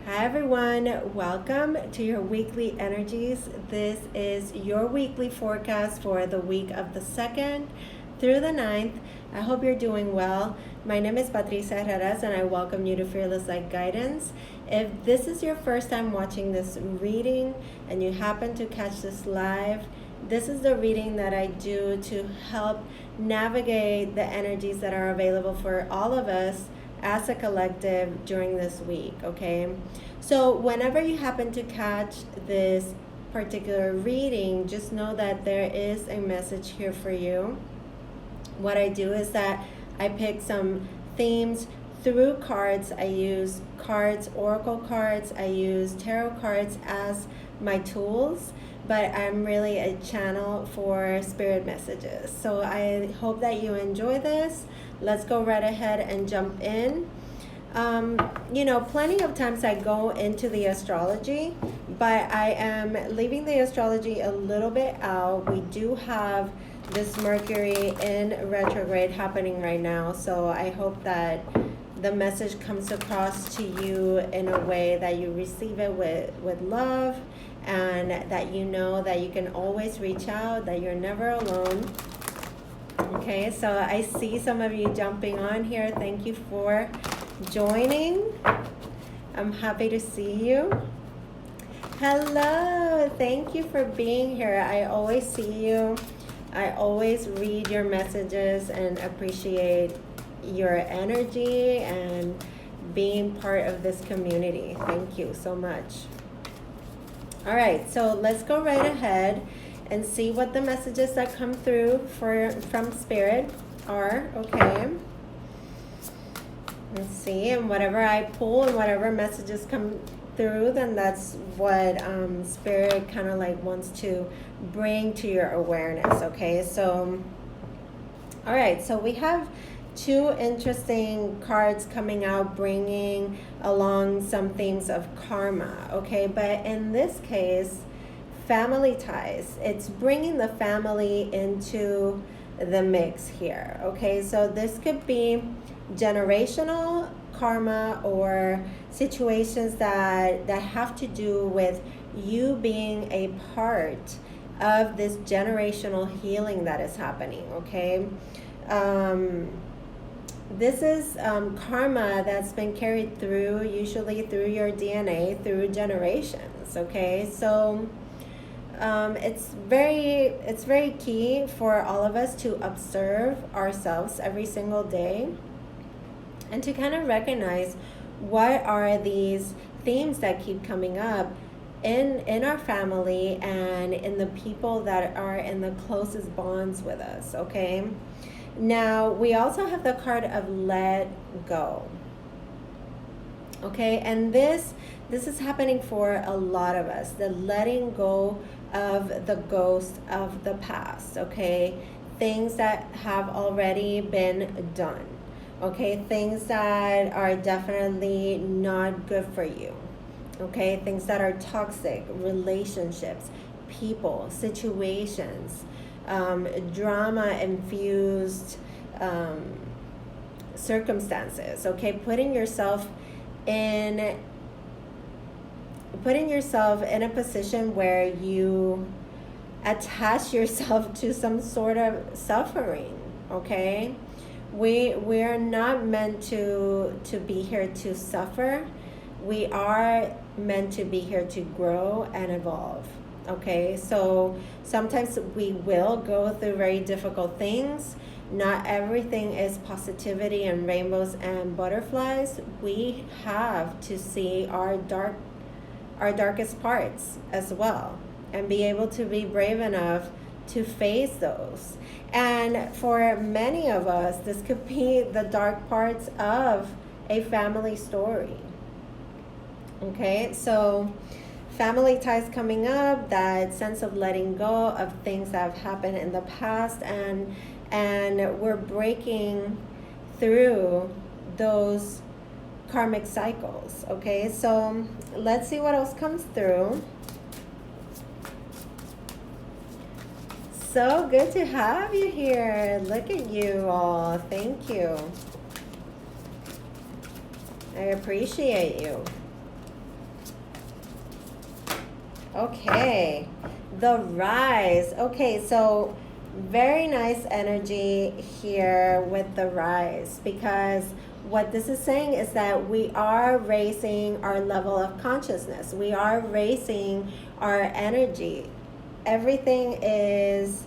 Hi everyone, welcome to your weekly energies. This is your weekly forecast for the week of the 2nd through the 9th. I hope you're doing well. My name is Patricia and I welcome you to Fearless Light Guidance. If this is your first time watching this reading and you happen to catch this live, this is the reading that I do to help navigate the energies that are available for all of us as a collective during this week, okay? So whenever you happen to catch this particular reading, just know that there is a message here for you. What I do is that I pick some themes through cards. I use cards, oracle cards, I use tarot cards as my tools, but I'm really a channel for spirit messages. So I hope that you enjoy this. Let's go right ahead and jump in. Plenty of times I go into the astrology, but I am leaving the astrology a little bit out. We do have this Mercury in retrograde happening right now, so I hope that the message comes across to you in a way that you receive it with love, and that you know that you can always reach out, that you're never alone. Okay, so I see some of you jumping on here. Thank you for joining. I'm happy to see you. Hello, thank you for being here. I always see you. I always read your messages and appreciate your energy and being part of this community. Thank you so much. All right, so let's go right ahead and see what the messages that come through from Spirit are, okay? Let's see, and whatever I pull and whatever messages come through, then that's what Spirit kind of like wants to bring to your awareness, okay? So, all right, so we have two interesting cards coming out, bringing along some themes of karma, okay? But in this case, family ties. It's bringing the family into the mix here, okay? So this could be generational karma or situations that have to do with you being a part of this generational healing that is happening, okay? This is karma that's been carried through, usually through your DNA, through generations, okay? So it's very key for all of us to observe ourselves every single day and to kind of recognize what are these themes that keep coming up in our family and in the people that are in the closest bonds with us, okay? Now, we also have the card of let go, okay? And this is happening for a lot of us, the letting go of the ghost of the past, okay? Things that have already been done, okay? Things that are definitely not good for you, okay? Things that are toxic, relationships, people, situations, drama-infused circumstances, okay? Putting yourself in a position where you attach yourself to some sort of suffering, okay? We are not meant to be here to suffer. We are meant to be here to grow and evolve, okay? So sometimes we will go through very difficult things. Not everything is positivity and rainbows and butterflies. We have to see our darkest parts as well and be able to be brave enough to face those. And for many of us, this could be the dark parts of a family story, okay? So family ties coming up, that sense of letting go of things that have happened in the past, and we're breaking through those karmic cycles, okay? So let's see what else comes through. So good to have you here. Look at you all. Thank you. I appreciate you. Okay, the rise. Okay, so very nice energy here with the rise, because what this is saying is that we are raising our level of consciousness. We are raising our energy. Everything is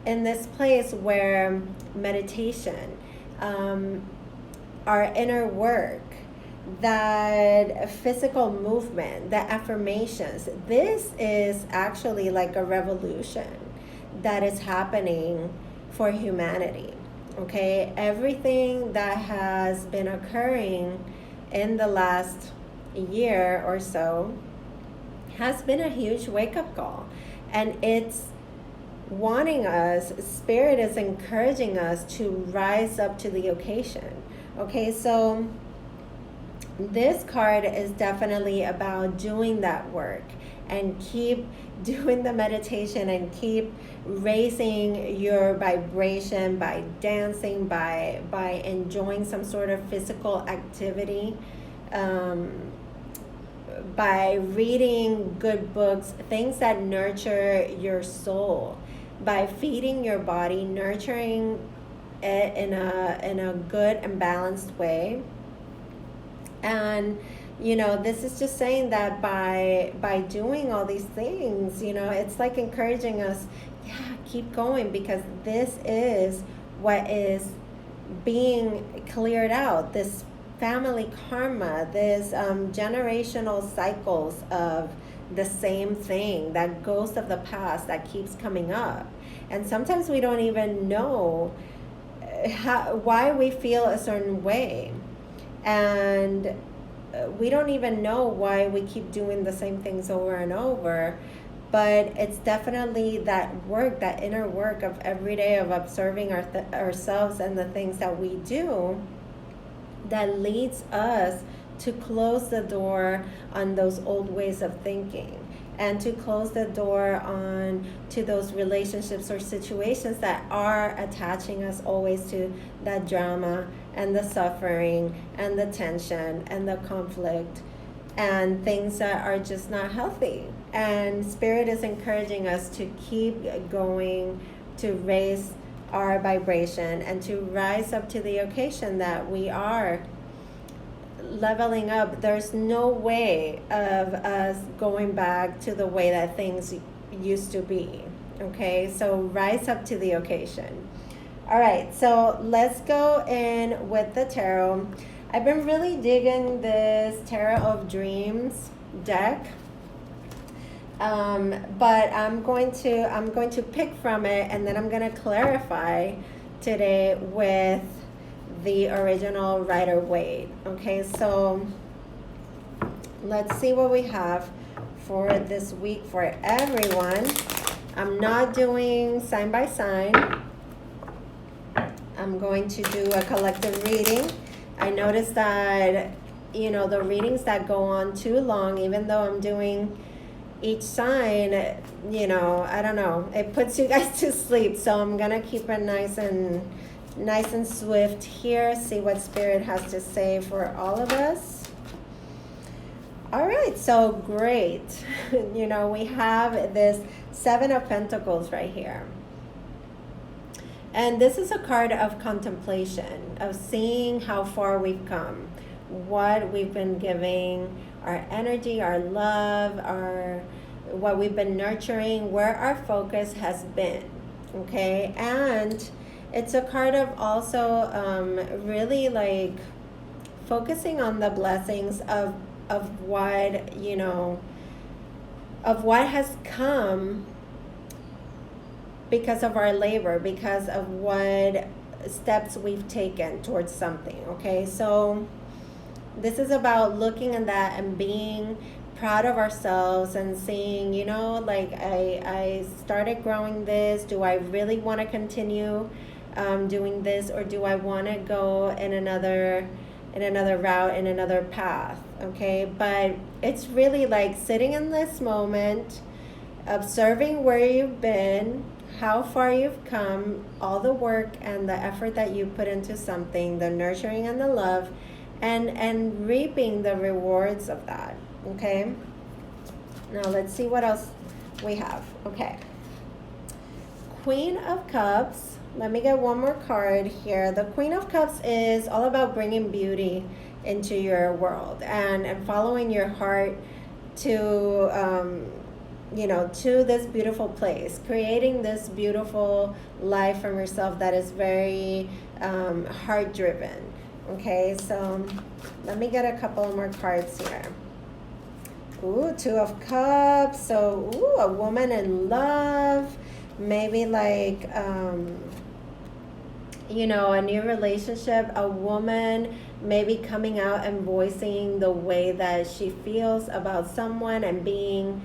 in this place where meditation, our inner work, that physical movement, the affirmations, this is actually like a revolution that is happening for humanity. Okay, everything that has been occurring in the last year or so has been a huge wake-up call, and it's wanting us, spirit is encouraging us to rise up to the occasion. Okay, so this card is definitely about doing that work and keep doing the meditation and keep raising your vibration by dancing, by enjoying some sort of physical activity, by reading good books, things that nurture your soul, by feeding your body, nurturing it in a good and balanced way. And this is just saying that by doing all these things, it's like encouraging us, keep going, because this is what is being cleared out, this family karma, this generational cycles of the same thing, that ghost of the past that keeps coming up. And sometimes we don't even know why we feel a certain way. And we don't even know why we keep doing the same things over and over. But it's definitely that work, that inner work of every day of observing ourselves and the things that we do, that leads us to close the door on those old ways of thinking, and to close the door on to those relationships or situations that are attaching us always to that drama and the suffering and the tension and the conflict and things that are just not healthy. And Spirit is encouraging us to keep going, to raise our vibration and to rise up to the occasion that we are leveling up. There's no way of us going back to the way that things used to be. Okay, so rise up to the occasion. All right, so let's go in with the tarot. I've been really digging this Tarot of Dreams deck, but I'm going to pick from it, and then I'm going to clarify today with the original Rider-Waite. Okay, so let's see what we have for this week for everyone. I'm not doing sign by sign. I'm going to do a collective reading. I noticed that, the readings that go on too long, even though I'm doing each sign, I don't know, it puts you guys to sleep. So I'm going to keep it nice and swift here, see what Spirit has to say for all of us. All right, so great. We have this Seven of Pentacles right here. And this is a card of contemplation, of seeing how far we've come, what we've been giving, our energy, our love, what we've been nurturing, where our focus has been, okay? And it's a card of also really like focusing on the blessings of what, of what has come because of our labor, because of what steps we've taken towards something, okay? So this is about looking at that and being proud of ourselves and seeing, like I started growing this. Do I really want to continue doing this, or do I want to go in another route, in another path? Okay, but it's really like sitting in this moment, observing where you've been, how far you've come, all the work and the effort that you put into something, the nurturing and the love, and reaping the rewards of that. Okay, Now let's see what else we have. Okay. Queen of Cups. Let me get one more card here. The Queen of Cups is all about bringing beauty into your world and following your heart to, to this beautiful place, creating this beautiful life from yourself that is very heart driven. Okay, so let me get a couple of more cards here. Ooh, Two of Cups. So, ooh, a woman in love. Maybe like, a new relationship. A woman maybe coming out and voicing the way that she feels about someone and being,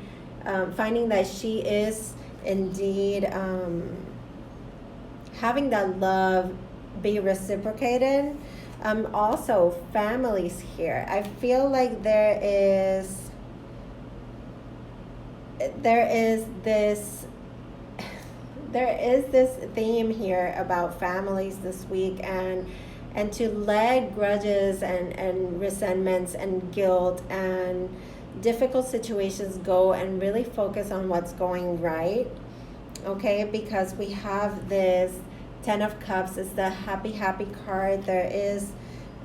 finding that she is indeed having that love be reciprocated. Also, families here. I feel like there is this theme here about families this week, and to let grudges and resentments and guilt and difficult situations go and really focus on what's going right. Okay, because we have this Ten of Cups is the happy card. There is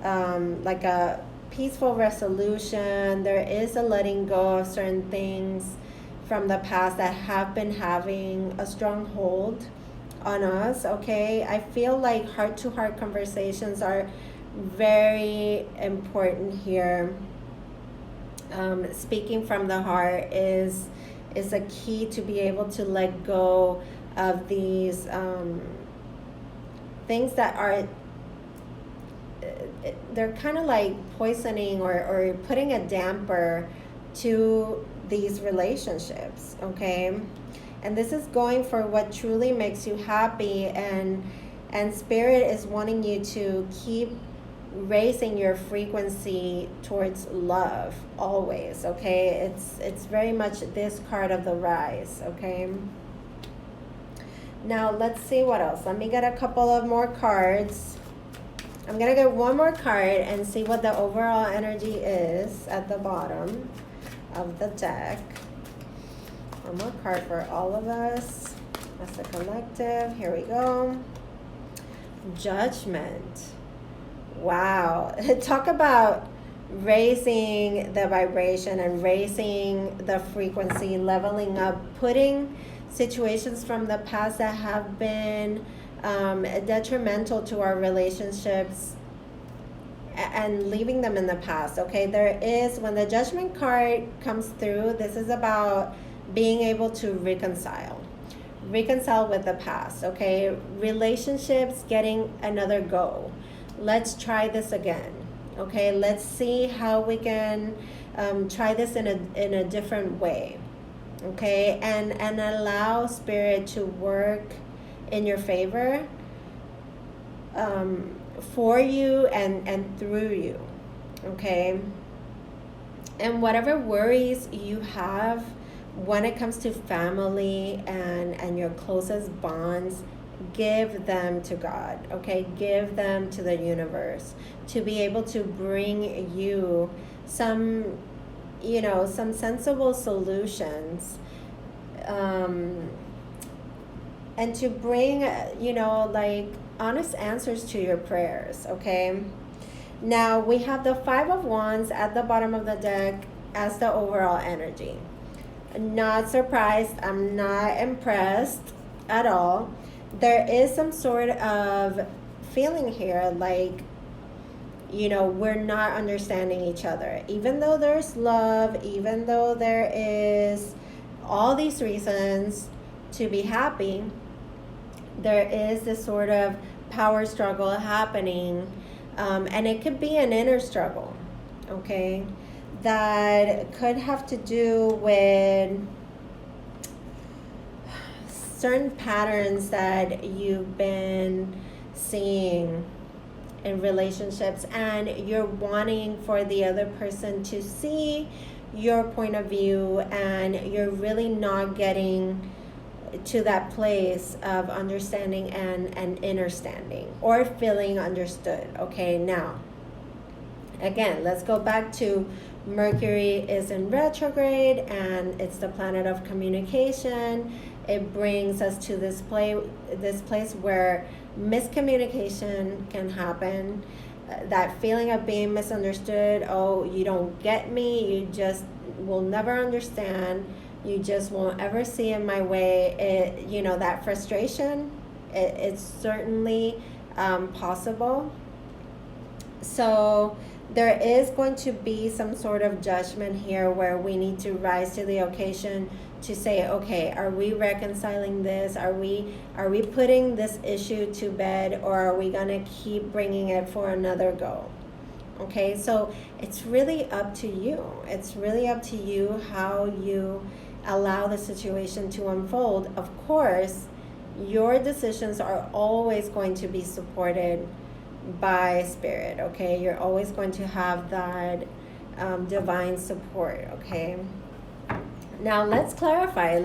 like a peaceful resolution. There is a letting go of certain things from the past that have been having a strong hold on us. Okay, I feel like heart-to-heart conversations are very important here. Speaking from the heart is a key to be able to let go of these things that are they're kind of like poisoning or putting a damper to these relationships. Okay, and this is going for what truly makes you happy, and spirit is wanting you to keep raising your frequency towards love always. Okay, it's very much this card of the rise. Okay, now let's see what else. Let me get a couple of more cards. I'm gonna get one more card and see what the overall energy is at the bottom of the deck. One more card for all of us as a collective. Here we go. Judgment. Wow. Talk about raising the vibration and raising the frequency, leveling up, putting situations from the past that have been detrimental to our relationships and leaving them in the past. Okay, there is, when the Judgment card comes through, this is about being able to reconcile with the past. Okay, relationships getting another go. Let's try this again. Okay, let's see how we can try this in a different way. Okay, and allow spirit to work in your favor, for you and through you. Okay, and whatever worries you have when it comes to family and your closest bonds, give them to God. Okay, give them to the universe to be able to bring you some sensible solutions, and to bring like honest answers to your prayers. Okay, now we have the Five of Wands at the bottom of the deck as the overall energy. Not surprised, I'm not impressed at all. There is some sort of feeling here like, we're not understanding each other. Even though there's love, even though there is all these reasons to be happy, there is this sort of power struggle happening. And it could be an inner struggle, okay, that could have to do with certain patterns that you've been seeing in relationships, and you're wanting for the other person to see your point of view, and you're really not getting to that place of understanding and understanding or feeling understood. Okay, now again, let's go back to Mercury is in retrograde, and it's the planet of communication. It brings us to this place where miscommunication can happen. That feeling of being misunderstood. Oh, you don't get me. You just will never understand. You just won't ever see in my way. That frustration, it's certainly possible. So there is going to be some sort of judgment here where we need to rise to the occasion to say, okay, are we reconciling this? Are we putting this issue to bed, or are we going to keep bringing it for another go? Okay, so it's really up to you. It's really up to you how you allow the situation to unfold. Of course, your decisions are always going to be supported by spirit, okay? You're always going to have that divine support, okay? Now let's clarify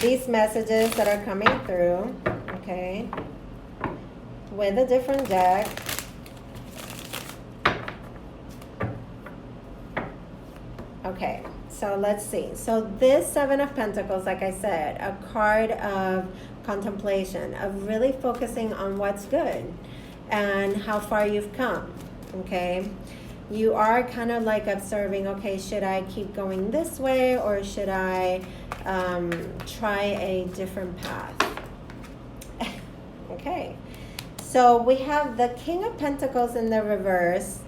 these messages that are coming through, okay, with a different deck. Okay, so let's see. So this Seven of Pentacles, like I said, a card of contemplation, of really focusing on what's good and how far you've come, okay? You are kind of like observing, okay, should I keep going this way, or should I try a different path? Okay, so we have the King of Pentacles in the reverse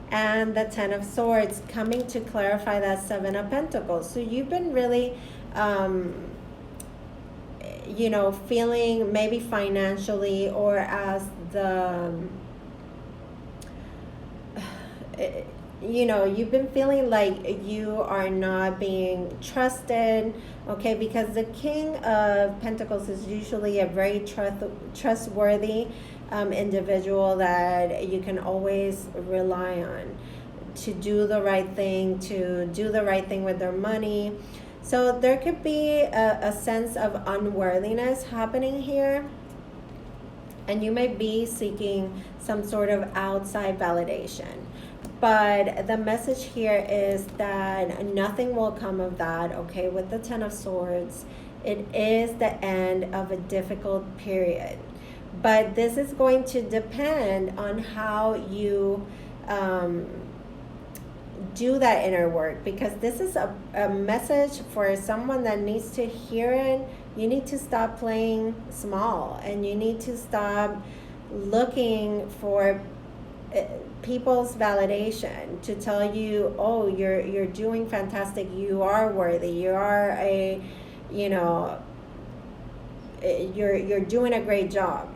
and the Ten of Swords coming to clarify that Seven of Pentacles. So you've been really feeling maybe financially, or as you've been feeling like you are not being trusted, okay, because the King of Pentacles is usually a very trustworthy individual that you can always rely on to do the right thing, with their money. So there could be a sense of unworthiness happening here, and you may be seeking some sort of outside validation. But the message here is that nothing will come of that, okay? With the Ten of Swords, it is the end of a difficult period. But this is going to depend on how you do that inner work, because this is a message for someone that needs to hear it. You need to stop playing small, and you need to stop looking for people's validation to tell you, oh, you're doing fantastic, you are worthy, you are you're doing a great job.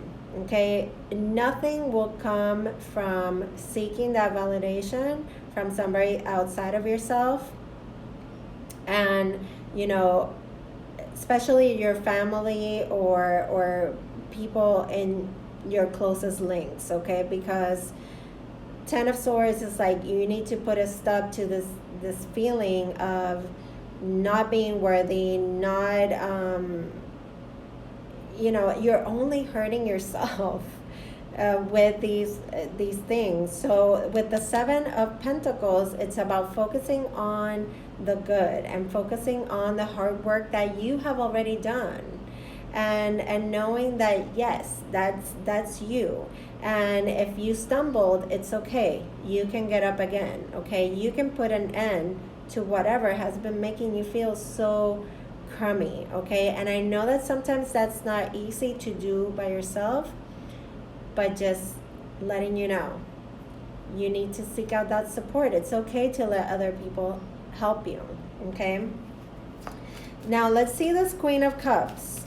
Okay, nothing will come from seeking that validation from somebody outside of yourself, and especially your family or people in your closest links, okay? Because Ten of Swords is like, you need to put a stop to this feeling of not being worthy, not you're only hurting yourself with these things. So with the Seven of Pentacles, it's about focusing on the good and focusing on the hard work that you have already done, and knowing that yes, that's you. And if you stumbled, it's okay. You can get up again, okay? You can put an end to whatever has been making you feel so crummy, okay? And I know that sometimes that's not easy to do by yourself, but just letting you know, you need to seek out that support. It's okay to let other people help you, okay? Now let's see this Queen of Cups.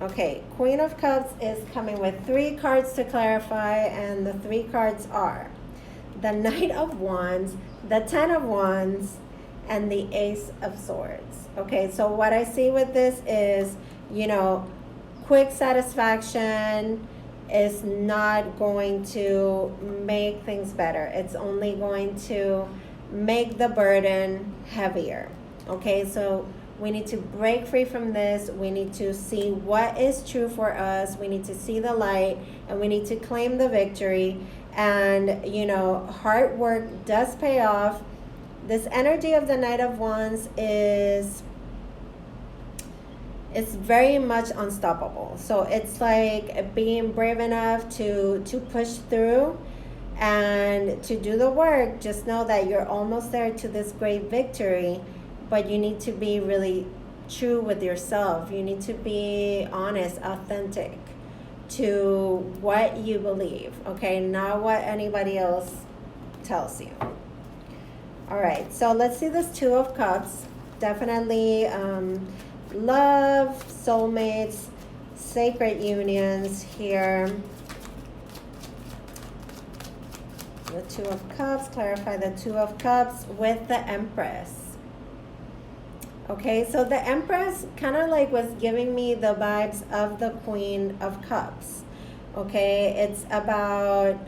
Okay, Queen of Cups is coming with 3 cards to clarify, and the 3 cards are the Knight of Wands, the Ten of Wands, and the Ace of Swords. Okay, so what I see with this is, quick satisfaction is not going to make things better. It's only going to make the burden heavier. Okay, so we need to break free from this. We need to see what is true for us. We need to see the light, and we need to claim the victory. And, hard work does pay off. This energy of the Knight of Wands is it's very much unstoppable. So it's like being brave enough to push through and to do the work. Just know that you're almost there to this great victory, but you need to be really true with yourself. You need to be honest, authentic to what you believe, okay? Not what anybody else tells you. All right, so let's see this Two of Cups. Definitely love, soulmates, sacred unions here. The Two of Cups, clarify the Two of Cups with the Empress. Okay, so the Empress kind of like was giving me the vibes of the Queen of Cups. Okay, it's about,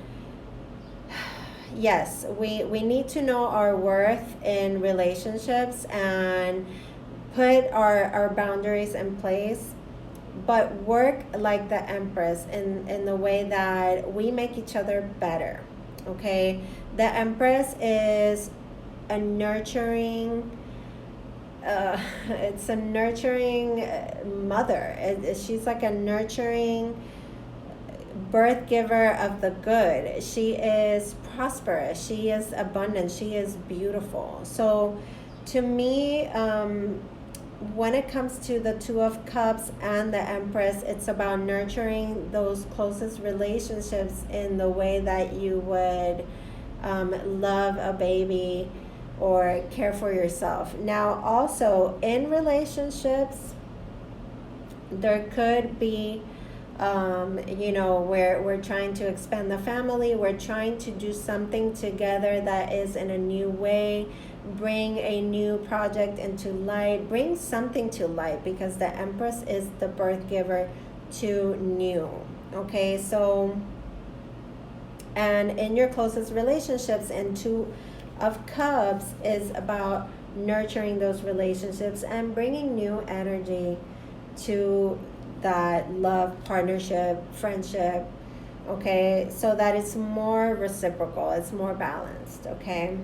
yes, we need to know our worth in relationships and put our boundaries in place, but work like the Empress in the way that we make each other better. Okay, the Empress is a nurturing, it's a nurturing mother. She's like a nurturing birth giver of the good. She is prosperous. She is abundant. She is beautiful. So to me, when it comes to the Two of Cups and the Empress, it's about nurturing those closest relationships in the way that you would love a baby or care for yourself. Now, also in relationships, there could be, where we're trying to expand the family, we're trying to do something together that is in a new way, bring a new project into light, bring something to light, because the Empress is the birth giver to new. Okay, so, and in your closest relationships, and Two of Cups is about nurturing those relationships and bringing new energy to that love, partnership, friendship, okay, so that it's more reciprocal, it's more balanced. Okay,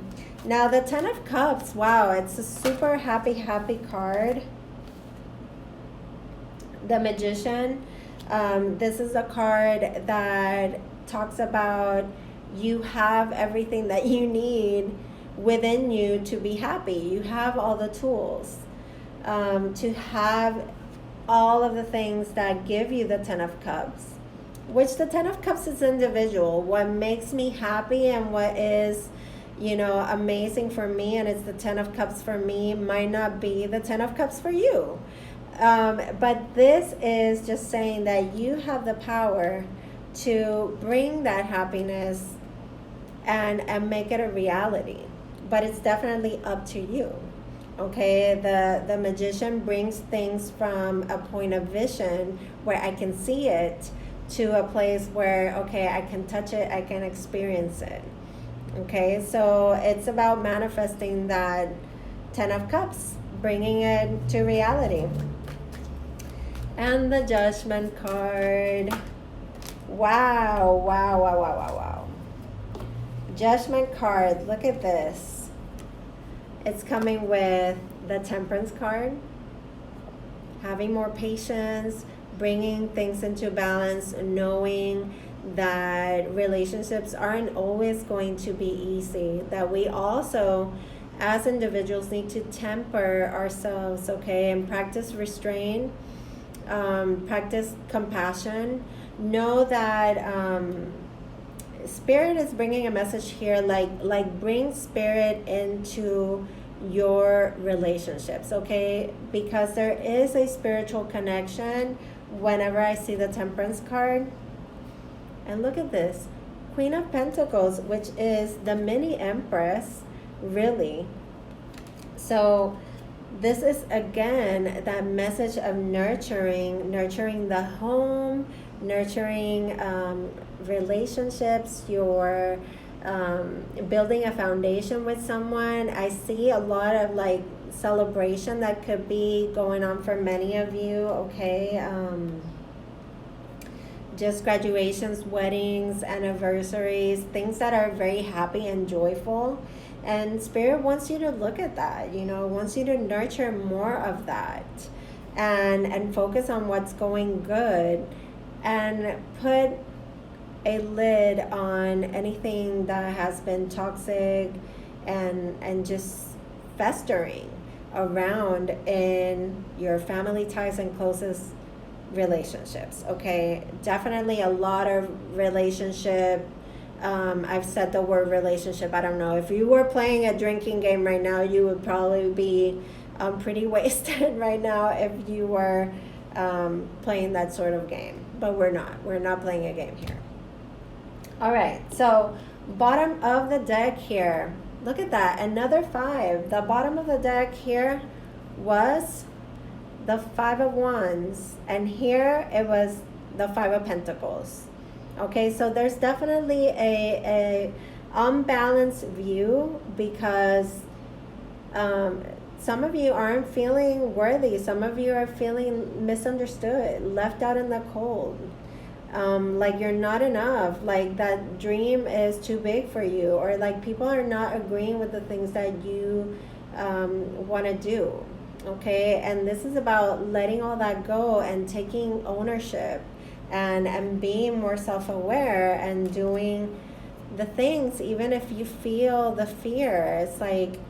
now the Ten of Cups, wow, it's a super happy card. The Magician, this is a card that talks about you have everything that you need within you to be happy. You have all the tools to have all of the things that give you the Ten of Cups, which the Ten of Cups is individual. What makes me happy and what is, amazing for me, and it's the Ten of Cups for me, might not be the Ten of Cups for you. But this is just saying that you have the power to bring that happiness and make it a reality. But it's definitely up to you. Okay, the Magician brings things from a point of vision where I can see it to a place where, okay, I can touch it, I can experience it. Okay, so it's about manifesting that Ten of Cups, bringing it to reality. And the Judgment card. Wow. Judgment card, look at this. It's coming with the Temperance card, having more patience, bringing things into balance, knowing that relationships aren't always going to be easy, that we also, as individuals, need to temper ourselves, okay, and practice restraint, practice compassion. Know that Spirit is bringing a message here, like bring Spirit into your relationships, okay? Because there is a spiritual connection whenever I see the Temperance card. And look at this, Queen of Pentacles, which is the mini Empress, really. So this is, again, that message of nurturing the home, nurturing relationships, you're building a foundation with someone. I see a lot of like celebration that could be going on for many of you, okay? just graduations, weddings, anniversaries, things that are very happy and joyful. And Spirit wants you to look at that, wants you to nurture more of that, and focus on what's going good, and put a lid on anything that has been toxic and just festering around in your family ties and closest relationships. Okay, definitely a lot of relationship. I've said the word relationship. I don't know, if you were playing a drinking game right now, you would probably be pretty wasted right now if you were playing that sort of game. But we're not playing a game here. All right, so bottom of the deck here, look at that, another 5. The bottom of the deck here was the 5 of Wands, and here it was the 5 of Pentacles. Okay, so there's definitely a unbalanced view, because some of you aren't feeling worthy. Some of you are feeling misunderstood, left out in the cold. Like you're not enough, like that dream is too big for you, or like people are not agreeing with the things that you want to do. Okay, and this is about letting all that go and taking ownership, and being more self-aware and doing the things, even if you feel the fear. It's like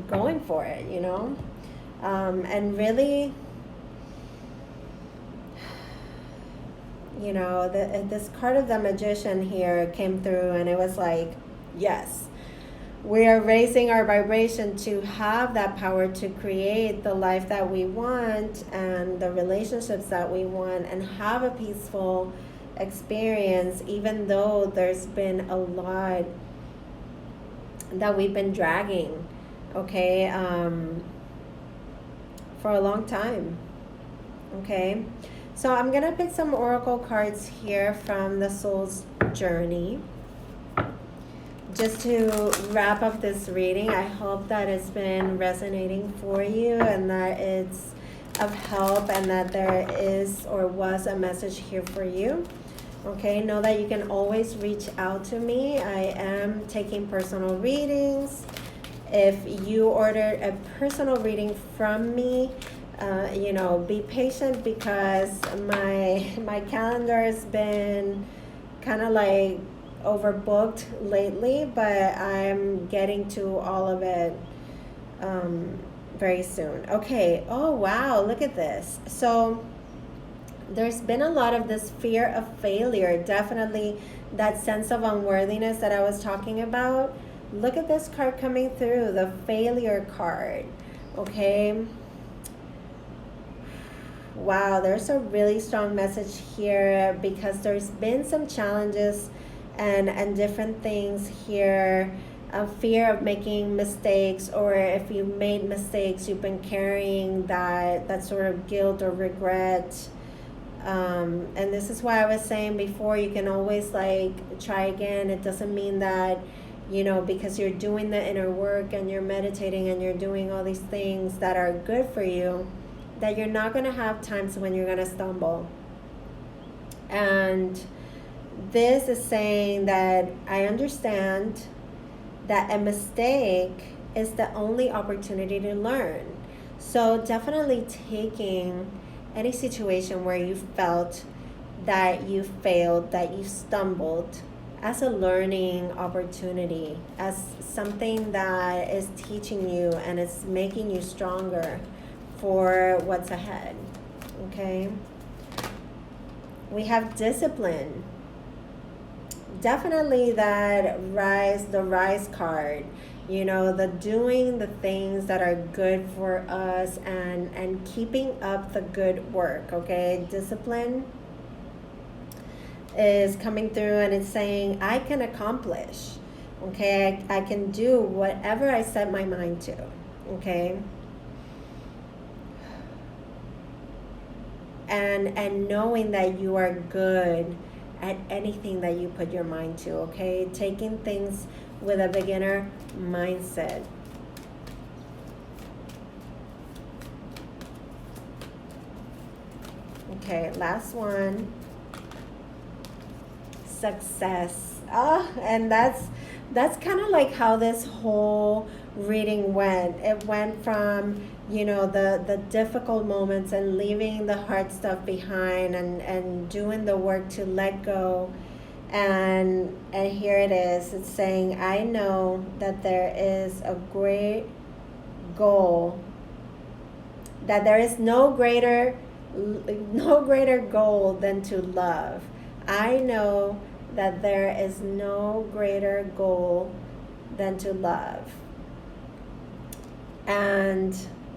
going for it, and really, this card of the Magician here came through, and it was like, yes, we are raising our vibration to have that power to create the life that we want and the relationships that we want, and have a peaceful experience, even though there's been a lot that we've been dragging, okay, for a long time. Okay, so I'm gonna pick some oracle cards here from the Soul's Journey, just to wrap up this reading. I hope that it's been resonating for you, and that it's of help, and that there is or was a message here for you. Okay, know that you can always reach out to me. I am taking personal readings. If you ordered a personal reading from me, be patient, because my calendar has been kind of like overbooked lately, but I'm getting to all of it very soon. Okay, oh wow, look at this. So there's been a lot of this fear of failure, definitely that sense of unworthiness that I was talking about. Look at this card coming through, the failure card. Okay, wow, there's a really strong message here, because there's been some challenges and different things here. A fear of making mistakes, or if you made mistakes, you've been carrying that sort of guilt or regret. And this is why I was saying before, you can always like try again. It doesn't mean that, because you're doing the inner work and you're meditating and you're doing all these things that are good for you, that you're not going to have times when you're going to stumble. And this is saying that I understand that a mistake is the only opportunity to learn. So definitely taking any situation where you felt that you failed, that you stumbled, as a learning opportunity, as something that is teaching you and it's making you stronger for what's ahead. Okay, we have discipline. Definitely the rise card, the doing the things that are good for us, and keeping up the good work. Okay, discipline is coming through, and it's saying I can accomplish. Okay, I can do whatever I set my mind to. Okay, and knowing that you are good at anything that you put your mind to. Okay, taking things with a beginner mindset. Okay, last one. success. And that's kind of like how this whole reading went. It went from, the difficult moments and leaving the hard stuff behind, and doing the work to let go. And here it is. It's saying, I know that there is a great goal, that there is no greater goal than to love. I know that there is no greater goal than to love. And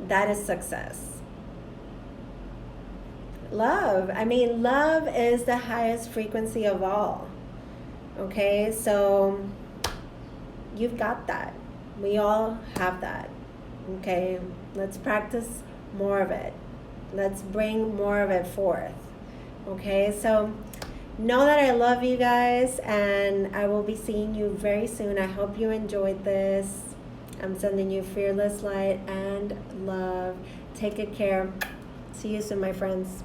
that is success. Love. Love is the highest frequency of all. Okay, so you've got that. We all have that. Okay, let's practice more of it. Let's bring more of it forth. Okay, so know that I love you guys, and I will be seeing you very soon. I hope you enjoyed this. I'm sending you fearless light and love. Take good care. See you soon, my friends.